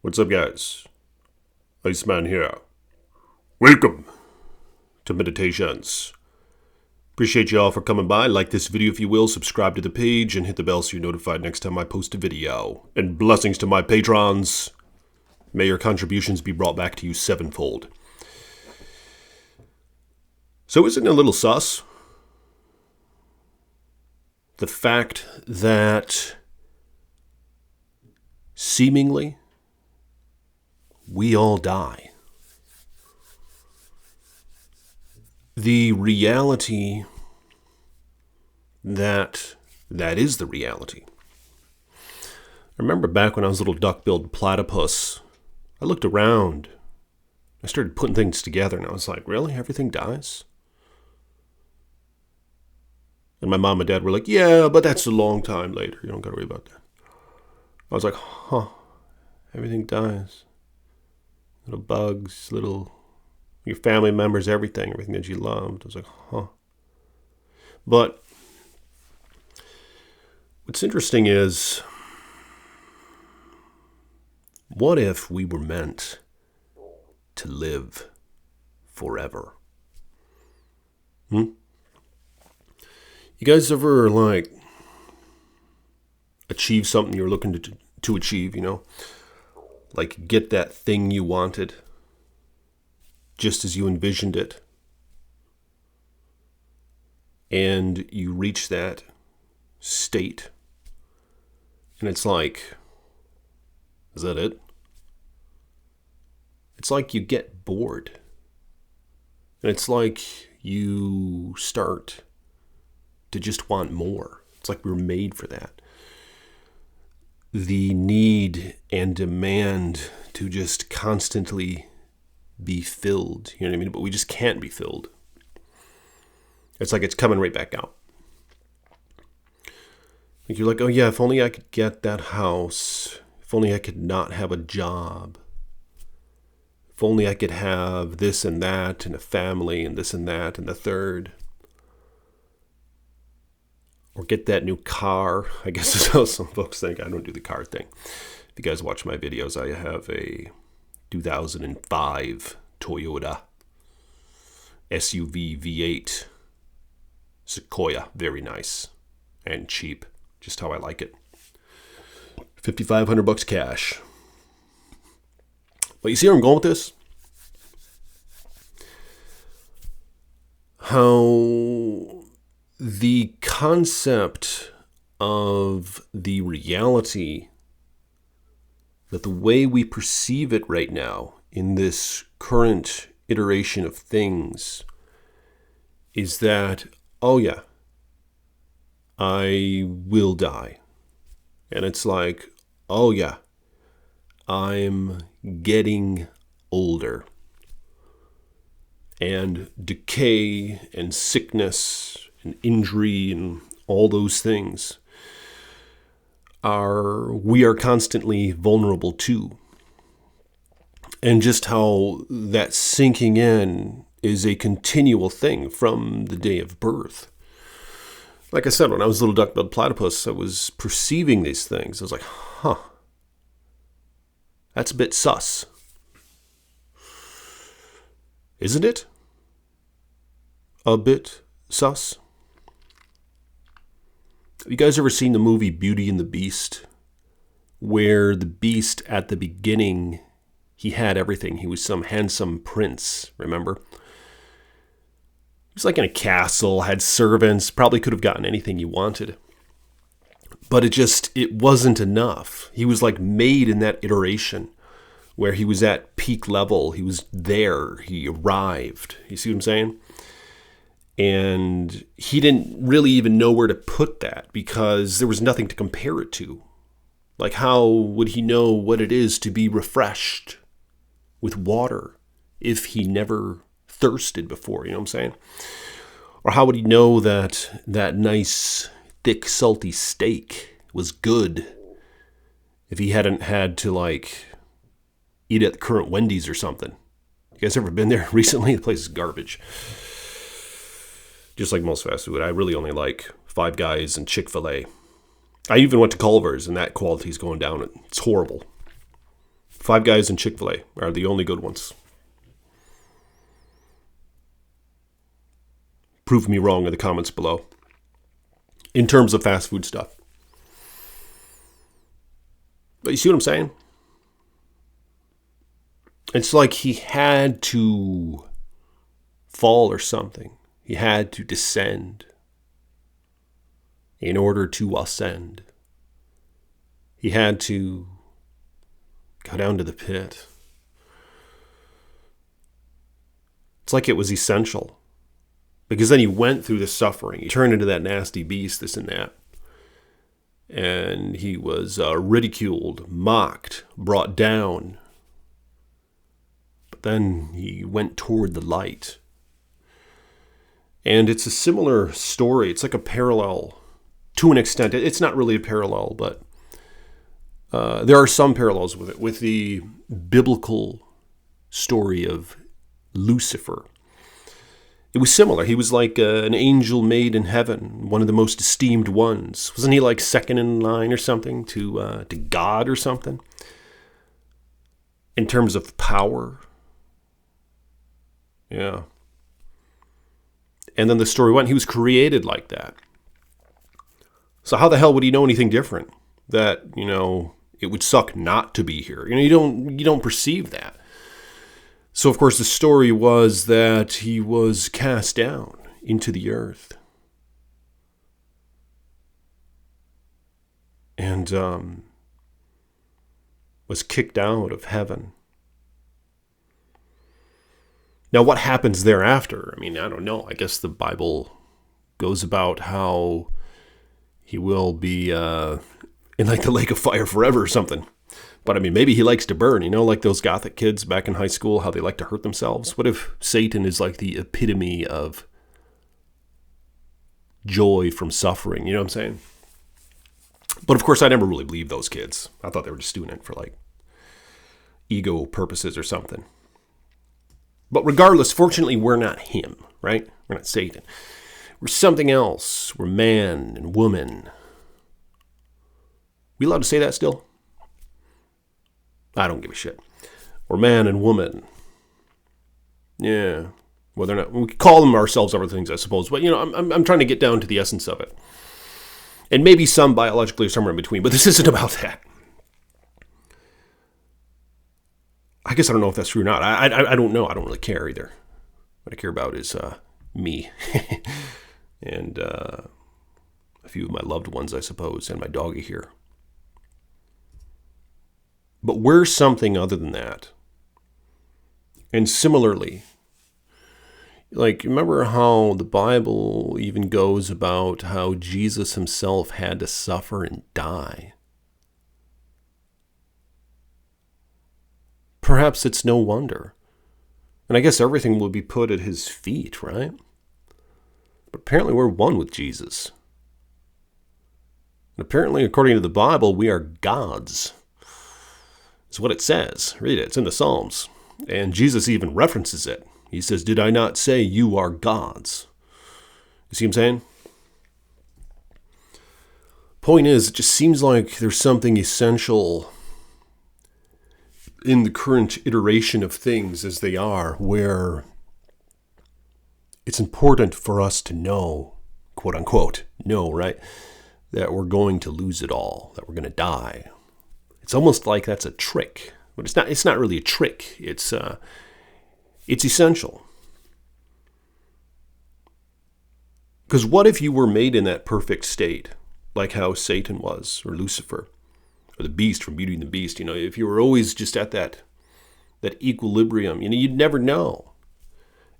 What's up, guys? Iceman here. Welcome to Meditations. Appreciate you all for coming by. Like this video if you will, subscribe to the page, and hit the bell so you're notified next time I post a video. And blessings to my patrons. May your contributions be brought back to you sevenfold. So isn't it a little sus? The fact that seemingly we all die. The reality that is the reality. I remember back when I was a little duck-billed platypus, I looked around. I started putting things together, and I was like, really? Everything dies? And my mom and dad were like, yeah, but that's a long time later. You don't got to worry about that. I was like, everything dies. Little bugs, your family members, everything that you loved. I was like, But what's interesting is, what if we were meant to live forever? You guys ever, achieve something you're looking to achieve, Like get that thing you wanted, just as you envisioned it, and you reach that state, and it's like, is that it? It's like you get bored, and it's like you start to just want more. It's like we were made for that. The need and demand to just constantly be filled, you know what I mean? But we just can't be filled. It's like it's coming right back out. Like you're like, oh yeah, if only I could get that house. If only I could not have a job. If only I could have this and that and a family and this and that and the third. Or get that new car, I guess is how some folks think. I don't do the car thing. If you guys watch my videos, I have a 2005 Toyota SUV V8 Sequoia. Very nice and cheap, just how I like it. $5,500 cash. But you see where I'm going with this? How the concept of the reality, that the way we perceive it right now in this current iteration of things is that, oh yeah, I will die. And it's like, oh yeah, I'm getting older. And decay and sickness and injury and all those things we are constantly vulnerable to. And just how that sinking in is a continual thing from the day of birth. Like I said, when I was a little duck-billed platypus, I was perceiving these things. I was like, that's a bit sus. Isn't it? A bit sus? Have you guys ever seen the movie Beauty and the Beast? Where the Beast at the beginning, he had everything. He was some handsome prince, remember? He was like in a castle, had servants, probably could have gotten anything he wanted. But it wasn't enough. He was like made in that iteration where he was at peak level. He was there. He arrived. You see what I'm saying? And he didn't really even know where to put that because there was nothing to compare it to. Like, how would he know what it is to be refreshed with water if he never thirsted before? You know what I'm saying? Or how would he know that nice, thick, salty steak was good if he hadn't had to, eat at the current Wendy's or something? You guys ever been there recently? The place is garbage. Just like most fast food, I really only like Five Guys and Chick-fil-A. I even went to Culver's, and that quality's going down. It's horrible. Five Guys and Chick-fil-A are the only good ones. Prove me wrong in the comments below. In terms of fast food stuff. But you see what I'm saying? It's like he had to fall or something. He had to descend in order to ascend. He had to go down to the pit. It's like it was essential. Because then he went through the suffering. He turned into that nasty beast, this and that. And he was ridiculed, mocked, brought down. But then he went toward the light. And it's a similar story. It's like a parallel to an extent. It's not really a parallel, but there are some parallels with it, with the biblical story of Lucifer. It was similar. He was like an angel made in heaven, one of the most esteemed ones. Wasn't he like second in line or something to God or something? In terms of power. Yeah. And then the story went, he was created like that. So how the hell would he know anything different? That, it would suck not to be here. You don't perceive that. So, of course, the story was that he was cast down into the earth. And was kicked out of heaven. Now, what happens thereafter? I don't know. I guess the Bible goes about how he will be in like the lake of fire forever or something. But maybe he likes to burn, like those Gothic kids back in high school, how they like to hurt themselves. What if Satan is like the epitome of joy from suffering? You know what I'm saying? But of course, I never really believed those kids. I thought they were just doing it for like ego purposes or something. But regardless, fortunately, we're not him, right? We're not Satan. We're something else. We're man and woman. We allowed to say that still? I don't give a shit. We're man and woman. Yeah. Whether or not we call them ourselves other things, I suppose. But I'm trying to get down to the essence of it. And maybe some biologically or somewhere in between. But this isn't about that. I guess I don't know if that's true or not. I don't know. I don't really care either. What I care about is me. And a few of my loved ones, I suppose, and my doggy here. But we're something other than that. And similarly, like, remember how the Bible even goes about how Jesus himself had to suffer and die? Perhaps it's no wonder. And I guess everything will be put at his feet, right? But apparently we're one with Jesus. And apparently, according to the Bible, we are gods. It's what it says. Read it. It's in the Psalms. And Jesus even references it. He says, "Did I not say you are gods?" You see what I'm saying? Point is, it just seems like there's something essential in the current iteration of things as they are, where it's important for us to know, quote unquote, right? That we're going to lose it all, that we're going to die. It's almost like that's a trick, but it's not really a trick. It's essential. Because what if you were made in that perfect state, like how Satan was, or Lucifer, or the beast from Beauty and the Beast? If you were always just at that equilibrium, you'd never know.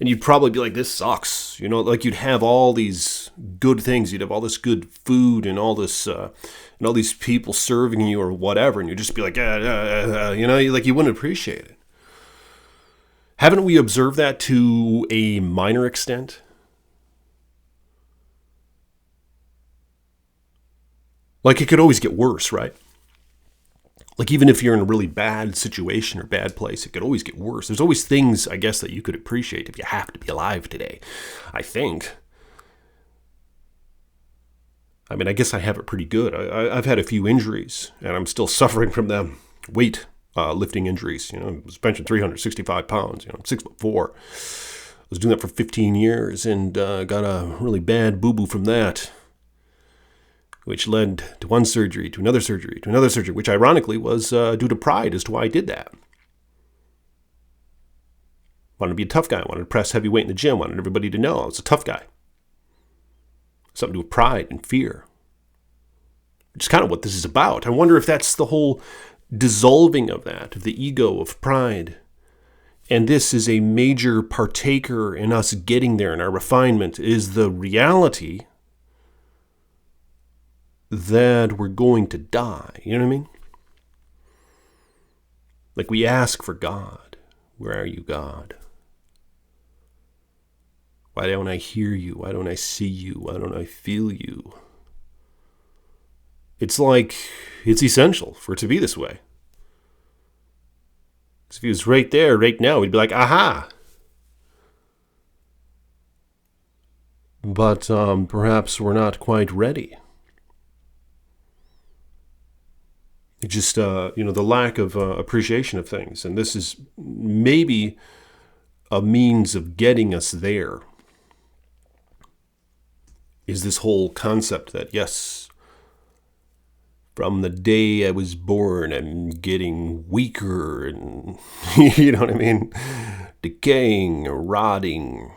And you'd probably be like, this sucks. Like you'd have all these good things. You'd have all this good food and all this, and all these people serving you or whatever. And you'd just be like, like you wouldn't appreciate it. Haven't we observed that to a minor extent? Like it could always get worse, right? Like even if you're in a really bad situation or bad place, it could always get worse. There's always things, I guess, that you could appreciate if you have to be alive today, I think. I guess I have it pretty good. I've had a few injuries, and I'm still suffering from them. Weight lifting injuries. I was benching 365 pounds. I'm 6'4". I was doing that for 15 years and got a really bad boo-boo from that, which led to one surgery, to another surgery, to another surgery, which ironically was due to pride as to why I did that. Wanted to be a tough guy. Wanted to press heavy weight in the gym. Wanted everybody to know I was a tough guy. Something to do with pride and fear. Which is kind of what this is about. I wonder if that's the whole dissolving of that, of the ego, of pride. And this is a major partaker in us getting there in our refinement, is the reality that we're going to die. You know what I mean? Like we ask for God. Where are you, God? Why don't I hear you? Why don't I see you? Why don't I feel you? It's like it's essential for it to be this way. Because if he was right there, right now, we'd be like, aha! But perhaps we're not quite ready. It's just, the lack of appreciation of things. And this is maybe a means of getting us there. Is this whole concept that, yes, from the day I was born, I'm getting weaker and, you know what I mean? Decaying, rotting,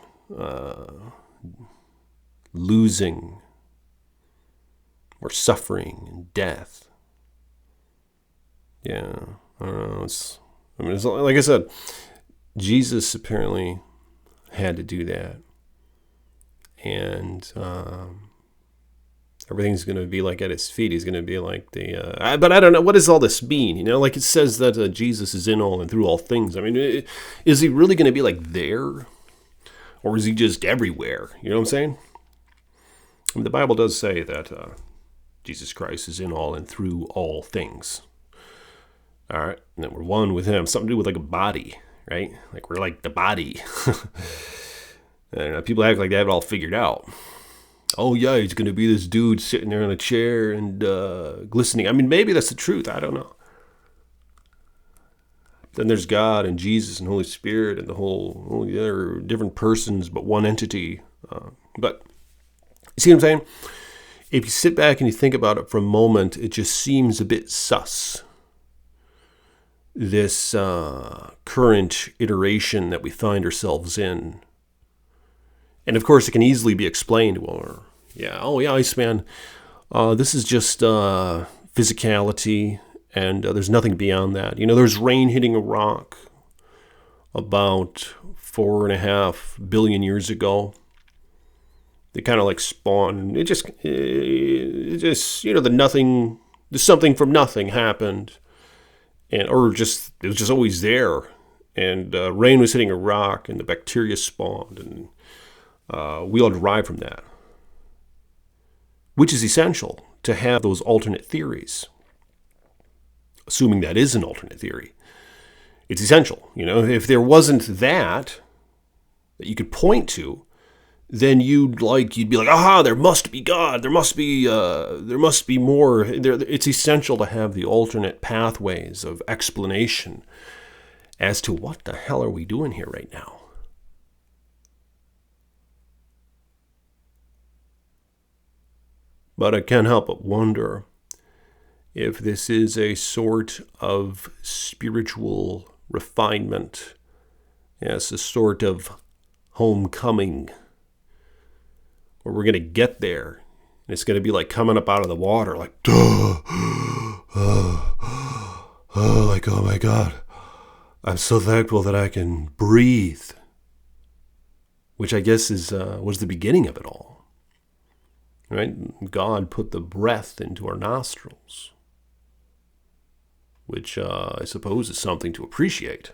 losing, or suffering and death. Yeah, I don't know. It's like I said, Jesus apparently had to do that. And everything's going to be like at his feet. He's going to be like but I don't know. What does all this mean? Like it says that Jesus is in all and through all things. I mean, is he really going to be like there? Or is he just everywhere? You know what I'm saying? I mean, the Bible does say that Jesus Christ is in all and through all things. All right. And then we're one with him. Something to do with like a body, right? Like we're like the body. And people act like they have it all figured out. Oh, yeah, he's going to be this dude sitting there in a chair and glistening. I mean, maybe that's the truth. I don't know. Then there's God and Jesus and Holy Spirit and the whole other different persons, but one entity. But you see what I'm saying? If you sit back and you think about it for a moment, it just seems a bit sus. This current iteration that we find ourselves in. And of course, it can easily be explained. Well, Iceman, this is just physicality, and there's nothing beyond that. There's rain hitting a rock about 4.5 billion years ago. They kind of like spawned. It just, the nothing, something from nothing happened, it was just always there. And rain was hitting a rock, and the bacteria spawned, and we all derive from that, which is essential to have those alternate theories. Assuming that is an alternate theory, it's essential. If there wasn't that you could point to, then you'd be like, aha, there must be God. There must be more. It's essential to have the alternate pathways of explanation as to what the hell are we doing here right now. But I can't help but wonder if this is a sort of spiritual refinement. Yes, a sort of homecoming, where we're going to get there. And it's going to be like coming up out of the water, like, like, oh my God, I'm so thankful that I can breathe. Which I guess was the beginning of it all. Right? God put the breath into our nostrils, which I suppose is something to appreciate.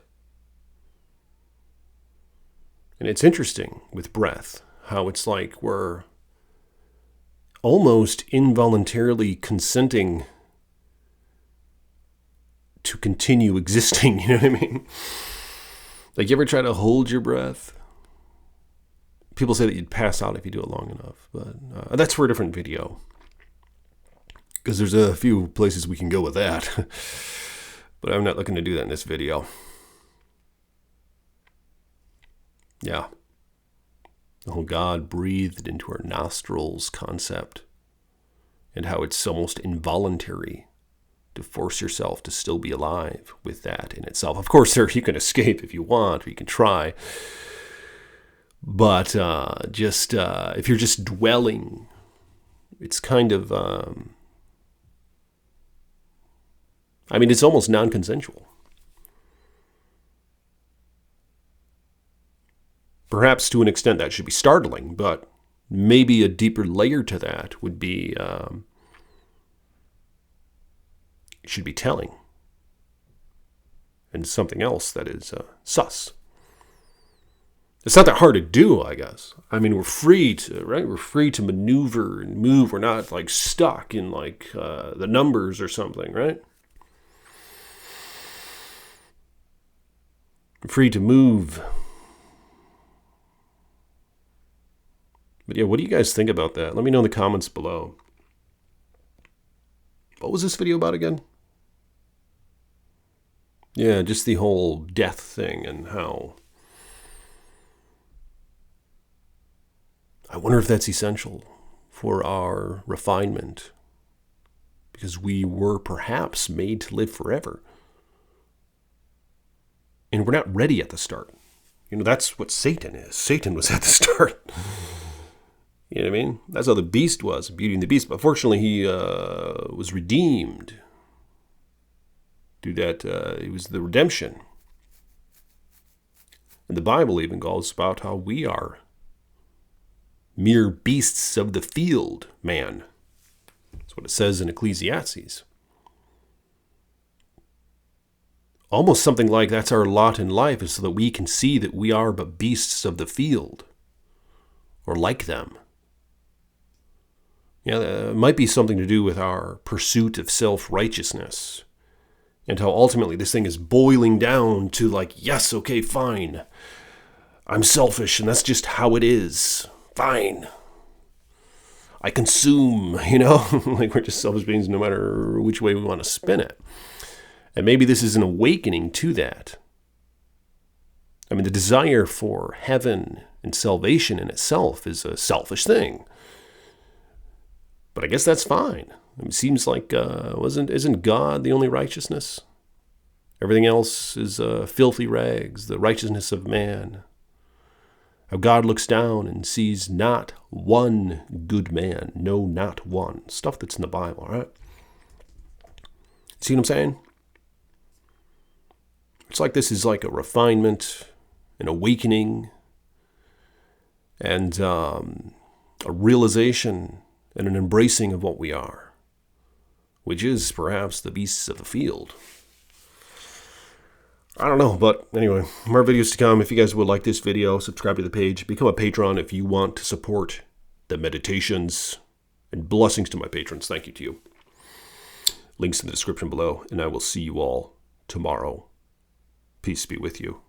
And it's interesting with breath, how it's like we're almost involuntarily consenting to continue existing, you know what I mean? Like, you ever try to hold your breath? People say that you'd pass out if you do it long enough, but that's for a different video, because there's a few places we can go with that. But I'm not looking to do that in this video. Yeah. The whole God breathed into our nostrils concept, and how it's almost involuntary to force yourself to still be alive with that in itself. Of course, you can escape if you want, or you can try. But if you're just dwelling, it's kind of, it's almost non-consensual. Perhaps to an extent that should be startling, but maybe a deeper layer to that would be, should be telling. And something else that is sus. It's not that hard to do, I guess. We're free to, right? We're free to maneuver and move. We're not like stuck in like the numbers or something, right? We're free to move. But yeah, what do you guys think about that? Let me know in the comments below. What was this video about again? Yeah, just the whole death thing and how... I wonder if that's essential for our refinement, because we were perhaps made to live forever. And we're not ready at the start. That's what Satan is. Satan was at the start. You know what I mean? That's how the beast was, Beauty and the Beast. But fortunately, he was redeemed through that. It was the redemption. And the Bible even goes about how we are mere beasts of the field, man. That's what it says in Ecclesiastes. Almost something like that's our lot in life, is so that we can see that we are but beasts of the field, or like them. Yeah, it might be something to do with our pursuit of self-righteousness, and how ultimately this thing is boiling down to like, yes, okay, fine. I'm selfish, and that's just how it is. Fine. I consume, like we're just selfish beings no matter which way we want to spin it. And maybe this is an awakening to that. The desire for heaven and salvation in itself is a selfish thing. But I guess that's fine. It seems like, isn't God the only righteousness? Everything else is filthy rags, the righteousness of man. How God looks down and sees not one good man. No, not one. Stuff that's in the Bible, right? See what I'm saying? It's like this is like a refinement, an awakening, and a realization and an embracing of what we are, which is perhaps the beasts of the field. I don't know, but anyway, more videos to come. If you guys would like this video, subscribe to the page. Become a patron if you want to support the meditations, and blessings to my patrons. Thank you to you. Links in the description below, and I will see you all tomorrow. Peace be with you.